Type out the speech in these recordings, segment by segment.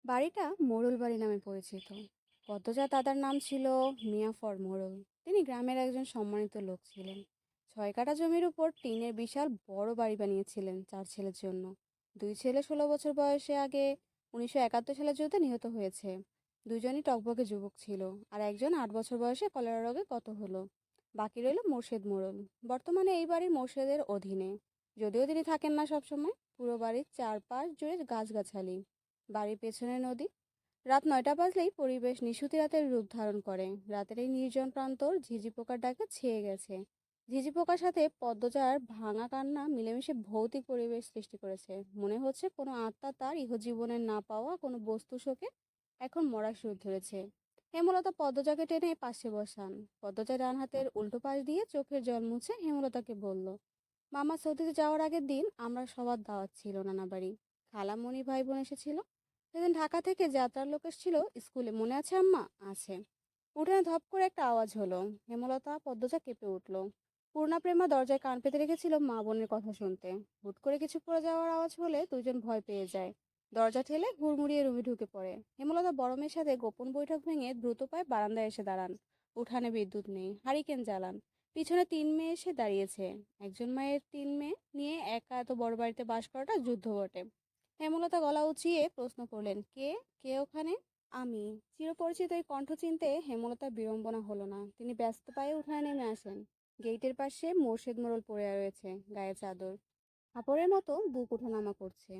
বাড়িটা মোড়ল বাড়ি নামে পরিচিত। পদ্মজা দাদার নাম ছিল মিয়াফর মোড়ল। তিনি গ্রামের একজন সম্মানিত লোক ছিলেন। 6 কাঠা জমির উপর টিনের বিশাল বড় বাড়ি বানিয়েছিলেন 4 ছেলের জন্য। 2 ছেলে 16 বছর বয়সে আগে 1971 সালে যুদ্ধে নিহত হয়েছে। দুজনই টকবকে যুবক ছিল, আর একজন 8 বছর বয়সে কলেরা রোগে কত হলো। বাকি রইল মোর্শেদ মোড়ল। বর্তমানে এই বাড়ি মোর্শেদের অধীনে, যদিও তিনি থাকেন না সবসময়। পুরো বাড়ির চারপাশ জুড়ে গাছগাছালি, বাড়ির পেছনে নদী। রাত 9টা বাজলেই পরিবেশ নিশুতি রাতের রূপ ধারণ করে। রাতের এই নির্জন প্রান্তর ঝিঝি পোকার ডাকে ছেয়ে গেছে। ঝিঝি পোকার সাথে পদ্মজার ভাঙা কান্না মিলেমিশে ভৌতিক পরিবেশ সৃষ্টি করেছে। মনে হচ্ছে কোনো আত্মা তার ইহজীবনের না পাওয়া কোনো বস্তু শোকে এখন মরার সুর ধরেছে। হেমলতা পদ্মজাকে টেনে পাশে বসান। পদ্মজা ডান হাতের উল্টো পাশ দিয়ে চোখের জল মুছে হেমলতাকে বলল, মামা সৌদিতে যাওয়ার আগের দিন আমরা সবার দাওয়াত ছিল নানা বাড়ি। খালামণি ভাই বোন এসেছিল। সেদিন ঢাকা থেকে যাত্রার লোক এসেছিল স্কুলে, মনে আছে আম্মা? আছে। উঠানে ধপ করে একটা আওয়াজ হলো। হেমলতা পদ্মজা কেঁপে উঠল। পূর্ণা প্রেমা দরজায় কান পেতে রেখেছিল মা বোনের কথা শুনতে। হুট করে কিছু পড়ে যাওয়ার আওয়াজ হলে দুজন ভয় পেয়ে যায়। দরজা ঠেলে হুড়মুড়িয়ে রুমে ঢুকে পড়ে। হেমলতা বড় মেয়ের সাথে গোপন বৈঠক ভেঙে দ্রুত পায়ে বারান্দায় এসে দাঁড়ান। উঠানে বিদ্যুৎ নেই, হারিকেন জ্বালান। পিছনে 3 মেয়ে এসে দাঁড়িয়েছে। একজন মায়ের 3 মেয়ে নিয়ে একা এত বড় বাড়িতে বাস করাটা যুদ্ধ বটে। হেমলতা গলা উঁচিয়ে প্রশ্ন করলেন, কে? কে ওখানে? আমি। চিরপরিচিত এই কণ্ঠ চিনতে হেমলতার বিড়ম্বনা হলো না। তিনি ব্যস্ত পায়ে উঠানে নেমে আসেন। গেটের পাশে মোর্শেদ মোড়ল পড়ে রয়েছে, গায়ে চাদর। কাপড়ের মতো বুক ওঠানামা করছে,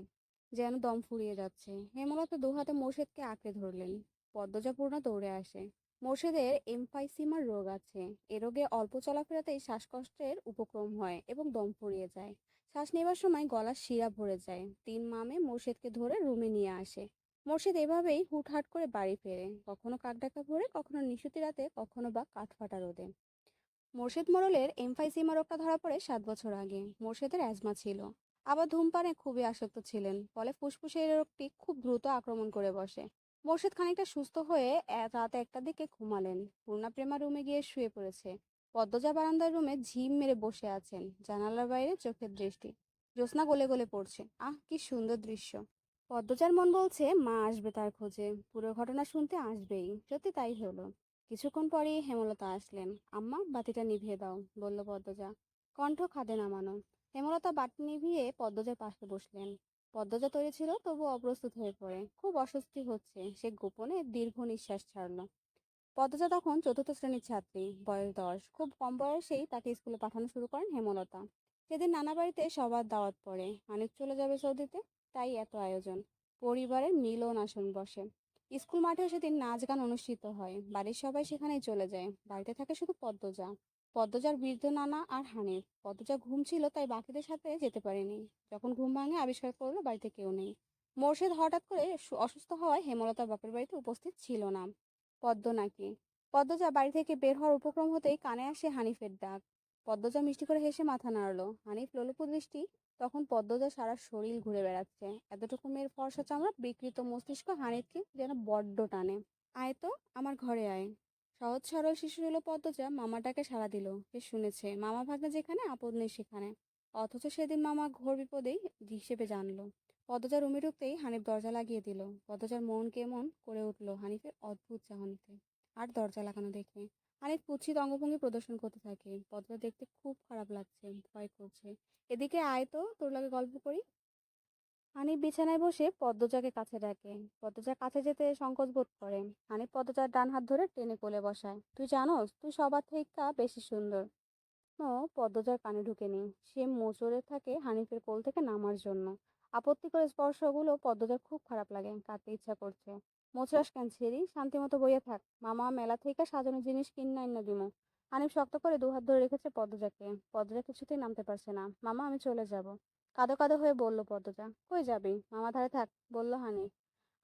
যেন দম ফুরিয়ে যাচ্ছে। হেমলতা দুহাতে মোর্শেদকে আঁকড়ে ধরলেন। পদ্মজা পূর্ণা দৌড়ে আসে। মোর্শেদের এমফাইসিমার রোগ আছে। এ রোগে অল্প চলাফেরাতেই শ্বাসকষ্টের উপক্রম হয় এবং দম ফুরিয়ে যায়। শ্বাস নেবার সময় গলার শিরা ভরে যায়। 3 মামে মোর্শেদকে ধরে রুমে নিয়ে আসে। মোর্শেদ এভাবেই হুটহাট করে বাড়ি ফেরে, কখনো কাকডাকা ভরে, কখনো নিশুতি রাতে, কখনো বা কাঠফাটা রোদে। মোর্শেদ মোড়লের এমফাইসিমা রোগটা ধরা পড়ে 7 বছর আগে। মোর্শেদের অ্যাজমা ছিল, আবার ধূমপানে খুবই আসক্ত ছিলেন। ফলে ফুসফুসে এই রোগটি খুব দ্রুত আক্রমণ করে বসে। মোর্শেদ খানিকটা সুস্থ হয়ে রাত 1টার দিকে ঘুমালেন। পূর্ণা প্রেমা রুমে গিয়ে শুয়ে পড়েছে। পদ্মজা বারান্দার রুমে ঝিম মেরে বসে আছেন, জানালার বাইরে চোখের দৃষ্টি। জ্যোৎস্না গলে গলে পড়ছে। আহ, কি সুন্দর দৃশ্য! পদ্মজার মন বলছে মা আসবে তার খোঁজে, পুরো ঘটনা শুনতে আসবেই। সত্যি তাই হলো। কিছুক্ষণ পরেই হেমলতা আসলেন। আম্মা, বাতিটা নিভিয়ে দাও, বলল পদ্মজা, কণ্ঠ খাদে নামানো। হেমলতা বাতি নিভিয়ে পদ্মজার পাশে বসলেন। পদ্মজা তৈরি ছিল, তবু অপ্রস্তুত হয়ে পড়ে। খুব অস্বস্তি হচ্ছে, সে গোপনে দীর্ঘ নিঃশ্বাস ছাড়ল। পদ্মজা তখন 4র্থ শ্রেণীর ছাত্রী, বয়স 10। খুব কম বয়সেই তাকে স্কুলে পাঠানো শুরু করেন হেমলতা। সেদিন নানা বাড়িতে সবার দাওয়াত পড়ে। হানিফ চলে যাবে সৌদিতে, তাই এত আয়োজন। পরিবারের মিলন আসন বসে। স্কুল মাঠেও সেদিন নাচ গান অনুষ্ঠিত হয়। বাড়ির সবাই সেখানেই চলে যায়। বাড়িতে থাকে শুধু পদ্মজা, পদ্মজার বৃদ্ধ নানা আর হানিফ। পদ্মজা ঘুম ছিল, তাই বাকিদের সাথে যেতে পারেনি। যখন ঘুম ভাঙে আবিষ্কার করলো বাড়িতে কেউ নেই। মোর্শেদ হঠাৎ করে অসুস্থ হওয়ায় হেমলতার বাপের বাড়িতে উপস্থিত ছিল না। পদ্ম নাকি? পদ্মজা বাড়ি থেকে বের হওয়ার উপক্রম হতেই কানে আসে হানিফের ডাক। পদ্মজা মিষ্টি করে হেসে মাথা নাড়লো। হানিফ লোলুপ দৃষ্টি। তখন পদ্মজা সারা শরীর ঘুরে বেড়াচ্ছে। এতটুকু মেয়ের ফর্সা চামড়া, বিকৃত মস্তিষ্ক হানিফকে যেন বড্ড টানে। আয় তো, আমার ঘরে আয়। সহজ সরল শিশু হলো পদ্মজা। মামাটাকে সাড়া দিল। সে শুনেছে মামা ভাগ্নে যেখানে, আপদ নেই সেখানে। অথচ সেদিন মামা ঘোর বিপদেই হিসেবে জানলো। পদ্মজা রুমে ঢুকতেই হানিফ দরজা লাগিয়ে দিল। পদ্মজার মন কেমন করে উঠল হানিফের অদ্ভুত চাহনিতে আর দরজা লাগানো দেখে। হানিফ কুৎসিত অঙ্গভঙ্গি প্রদর্শন করতে থাকে। পদ্মজা দেখতে খুব খারাপ লাগছে, ভয় করছে। এদিকে আয় তো, তোর লাগে গল্প করি। হানিফ বিছানায় বসে পদ্মজাকে কাছে ডাকে। পদ্মজা কাছে যেতে সংকোচ বোধ করে। হানিফ পদ্মজার ডান হাত ধরে টেনে কোলে বসায়। তুই জানোস, তুই সবার থেকে বেশি সুন্দর। পদ্মজার কানে ঢুকেনি। সে মোচড়ে থাকে হানিফের কোল থেকে নামার জন্য। আপত্তিকর স্পর্শগুলো পদ্মজার খুব খারাপ লাগে, কাঁদতে ইচ্ছা করছে। মোচড়াস কেন ছেড়ি, শান্তি মতো বইয়ে থাক, মামা মেলা থেকে সাজানো জিনিস কিনা না দিমু। হানিফ শক্ত করে 2 হাত ধরে রেখেছে পদ্মজাকে। পদ্মজা কিছুতেই নামতে পারছে না। মামা, আমি চলে যাব, কাঁদো কাঁদো হয়ে বলল পদ্মজা। কই যাবি? মামা ধারে থাক, বলল হানিফ।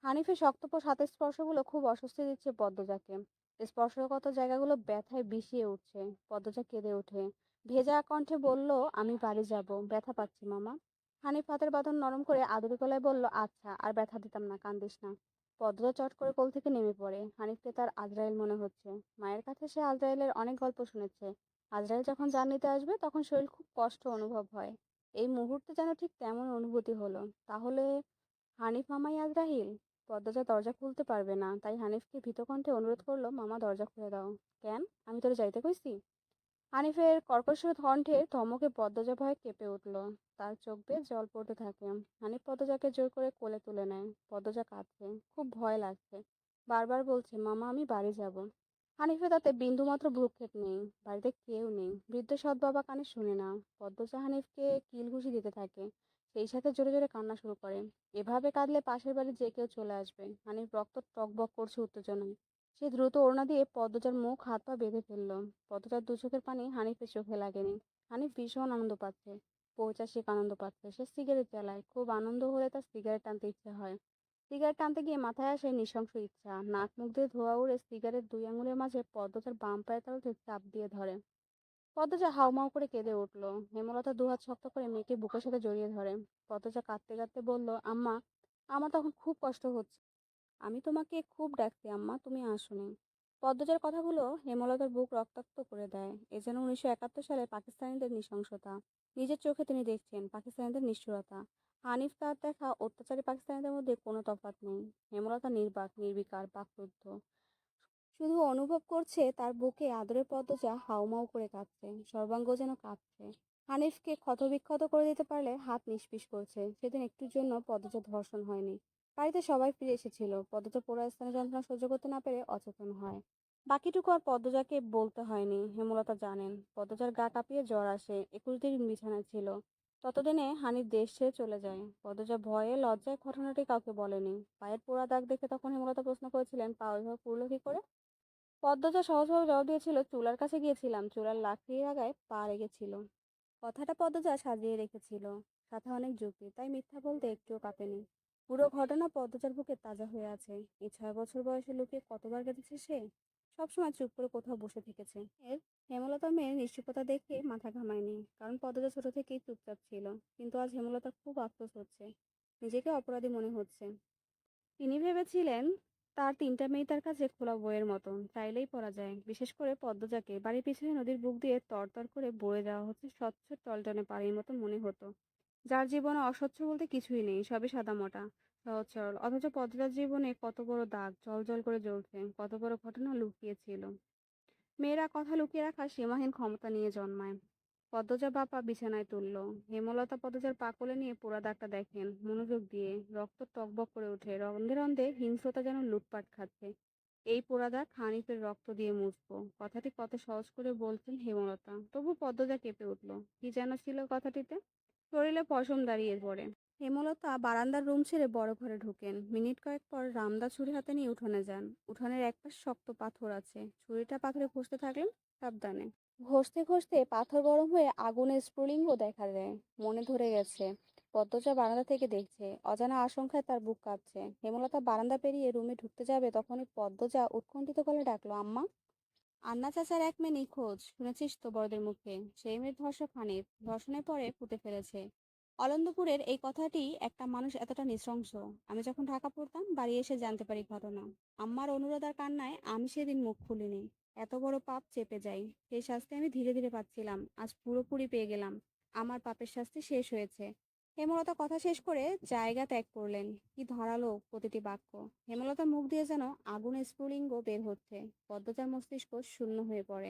হানিফের শক্তপোষ হাতের স্পর্শগুলো খুব অস্বস্তি দিচ্ছে পদ্মজাকে। স্পর্শগত জায়গাগুলো ব্যথায় বিষিয়ে উঠছে। পদ্মজা কেঁদে ওঠে। ভেজা কণ্ঠে বলল, আমি বাড়ি যাব, ব্যথা পাচ্ছি মামা। হানিফ হাতের বাঁধন নরম করে আদুরে গলায় বলল, আচ্ছা, আর ব্যথা দিতাম না, কান্দিস না। পদ্মজা চট করে কোল থেকে নেমে পড়ে। হানিফকে তার আজরাইল মনে হচ্ছে। মায়ের কাছে সে আজরাইলের অনেক গল্প শুনেছে। আজরাইল যখন জান নিতে আসবে তখন শরীর খুব কষ্ট অনুভব হয়। এই মুহূর্তে যেন ঠিক তেমন অনুভূতি হলো। তাহলে হানিফ মামাই আজরাইল? পদ্মজা দরজা খুলতে পারবে না, তাই হানিফকে ভীত কণ্ঠে অনুরোধ করলো, মামা দরজা খুলে দাও। কেন? আমি তোরে যাইতে কইছি? হানিফের কর্কশ কণ্ঠের ধমকে পদ্মজা ভয়ে কেঁপে উঠল। তার চোখ বেয়ে জল পড়তে থাকে। হানিফ পদ্মজাকে জোর করে কোলে তুলে নেয়। পদ্মজা কাঁদছে, খুব ভয় লাগছে, বারবার বলছে, মামা আমি বাড়ি যাব। হানিফে তাতে বিন্দুমাত্র ভ্রুক্ষেপ নেই। বাড়িতে কেউ নেই, বৃদ্ধ সৎ বাবা কানে শুনে না। পদ্মজা হানিফকে কিল ঘুষি দিতে থাকে, সেই সাথে জোরে জোরে কান্না শুরু করে। এভাবে কাঁদলে পাশের বাড়ি যে কেউ চলে আসবে। হানিফ রক্ত টকবক করছে উত্তেজনায়। সে দ্রুত ওড়না দিয়ে পদ্মজার মুখ হাত পা বেঁধে ফেলল। পদ্মজার দু চোখের পানি হানিফের চোখে লাগেনি। হানিফ ভীষণ আনন্দ পাচ্ছে, পৈশাচিক আনন্দ পাচ্ছে। সে সিগারেট জ্বালায়, খুব আনন্দ হলে তার সিগারেট টানতে ইচ্ছে হয়। সিগারেট টানতে গিয়ে মাথায় আসে নৃশংস ইচ্ছা। নাক মুখ দিয়ে ধোঁয়া উড়ে সিগারেট দুই আঙুলের মাঝে পদ্মজার বাম পায়ের তালুতে চাপ দিয়ে ধরে। পদ্মজা হাউমাউ করে কেঁদে উঠল। হেমলতা দুহাত শক্ত করে মেয়েকে বুকের সাথে জড়িয়ে ধরে। পদ্মজা কাঁদতে কাঁদতে বলল, আম্মা, আমার তখন খুব কষ্ট হচ্ছে। আমি তোমাকে খুব ডাকছি আম্মা, তুমি আসোনি। পদ্মজার কথাগুলো হেমলতার বুক রক্তাক্ত করে দেয়। এ যেন 1971 সালে পাকিস্তানিদের নৃশংসতা। নিজের চোখে তিনি দেখছেন পাকিস্তানিদের নিষ্ঠুরতা। হানিফ তার দেখা অত্যাচারী পাকিস্তানিদের মধ্যে কোনো তফাৎ নেই। হেমলতা নির্বাক, নির্বিকার, বাকরুদ্ধ। শুধু অনুভব করছে তার বুকে আদরের পদ্মজা হাউমাউ করে কাঁপছে, সর্বাঙ্গ যেন কাঁপছে। হানিফকে ক্ষতবিক্ষত করে দিতে পারলে হাত নিষ্পিস করছে। সেদিন একটুর জন্য পদ্মজা ধর্ষণ হয়নি। বাড়িতে সবাই ফিরে এসেছিল। পদ্মজা পোড়া স্থানে যন্ত্রণা সহ্য করতে না পেরে অচেতন হয়। বাকিটুকু আর পদ্মজাকে বলতে হয়নি। হেমলতা জানেন পদ্মজার গা কাঁপিয়ে জ্বর আসে, 21 দিন বিছানায় ছিল। ততদিনে হানিফ দেশ ছেড়ে চলে যায়। পদ্মজা ভয়ে লজ্জায় ঘটনাটি কাউকে বলেনি। পায়ের পোড়া দাগ দেখে তখন হেমলতা প্রশ্ন করেছিলেন, পা ওইভাবে পুড়লো কি করে? পদ্মজা সহজভাবে জবাব দিয়েছিল, চুলার কাছে গিয়েছিলাম, চুলার লাকড়ির আগায় পা লেগেছিল। কথাটা পদ্মজা সাজিয়ে রেখেছিল, সাথে অনেক যুক্তি, তাই মিথ্যা বলতে একটুও কাঁপেনি। পুরো ঘটনা পদ্মজার বুকে তাজা হয়ে আছে। এই 6 বছর বয়সে লুকিয়ে কতবার কেঁদেছে সে। সবসময় চুপ করে কোথাও বসে থেকেছে। এর হেমলতা মেয়ের নিশ্চুপতা দেখে মাথা ঘামায়নি, কারণ পদ্মজা ছোট থেকেই চুপচাপ ছিল। কিন্তু আজ হেমলতার খুব আফসোস হচ্ছে, নিজেকে অপরাধী মনে হচ্ছে। তিনি ভেবেছিলেন তার 3টা মেয়ে তার কাছে খোলা বইয়ের মতন, চাইলেই পড়া যায়। বিশেষ করে পদ্মজাকে বাড়ির পিছনে নদীর বুক দিয়ে তরতর করে বয়ে যাওয়া হচ্ছে স্বচ্ছ টলটনে পানির মতো মনে হতো, যার জীবনে অস্বচ্ছ বলতে কিছুই নেই, সবই সাদামাটা, সহজ সরল। অথচ পদ্মজার জীবনে কত বড় দাগ জল করে জ্বলছে, কত বড় ঘটনা লুকিয়েছিল। মেয়েরা কথা লুকিয়ে রাখার সীমাহীন ক্ষমতা নিয়ে জন্মায়। পদ্মজা বাপা বিছানায় তুলল। হেমলতা পদ্মজার পা কোলে নিয়ে পোড়া দাগটা দেখেন মনোযোগ দিয়ে। রক্ত টকবক করে ওঠে, রন্ধে রন্ধে হিংস্রতা যেন লুটপাট খাচ্ছে। এই পোড়া দাগ হানিফের রক্ত দিয়ে মুছবো, কথাটি কত সহজ করে বলছেন হেমলতা, তবু পদ্মজা কেঁপে উঠল। কি যেন ছিল কথাটিতে, শরীরে পশম দাঁড়িয়ে পড়ে। হেমলতা বারান্দার রুম ছেড়ে বড় ঘরে ঢোকেন। মিনিট কয়েক পর রামদা ছুরি হাতে নিয়ে উঠোনে যান। উঠোনের একপাশ শক্ত পাথর আছে, ছুরিটা পাথরে ঘষতে থাকলেন সাবধানে। ঘষতে ঘষতে পাথর গরম হয়ে আগুনের স্ফুলিঙ্গ দেখা দেয়। মনে ধরে গেছে। পদ্মজা বারান্দা থেকে দেখছে, অজানা আশঙ্কায় তার বুক কাঁপছে। হেমলতা বারান্দা পেরিয়ে রুমে ঢুকতে যাবে, তখনই পদ্মজা উৎকণ্ঠিত গলায় ডাকলো, আম্মা। আন্না চাচার এক মেয়ে নিখোঁজ, শুনেছিস তো বড়দের মুখে? সেই মেয়ের ধর্ষক হানিফ, ধর্ষণের পরে পুঁতে ফেলেছে। অলন্দপুরের এই কথাটি, একটা মানুষ এতটা নৃশংস। আমি যখন ঢাকা পড়তাম বাড়ি এসে জানতে পারি ঘটনা। আম্মার অনুরোধ আর কান্নায় আমি সেদিন মুখ খুলিনি। এত বড় পাপ চেপে যাই, সেই শাস্তি আমি ধীরে ধীরে পাচ্ছিলাম, আজ পুরোপুরি পেয়ে গেলাম। আমার পাপের শাস্তি শেষ হয়েছে। হেমলতা কথা শেষ করে জায়গা ত্যাগ করলেন। কি ধারালো প্রতিটি বাক্য! হেমলতার মুখ দিয়ে যেন আগুনের স্ফুলিঙ্গ বের হচ্ছে। পদ্মজার মস্তিষ্ক শূন্য হয়ে পড়ে।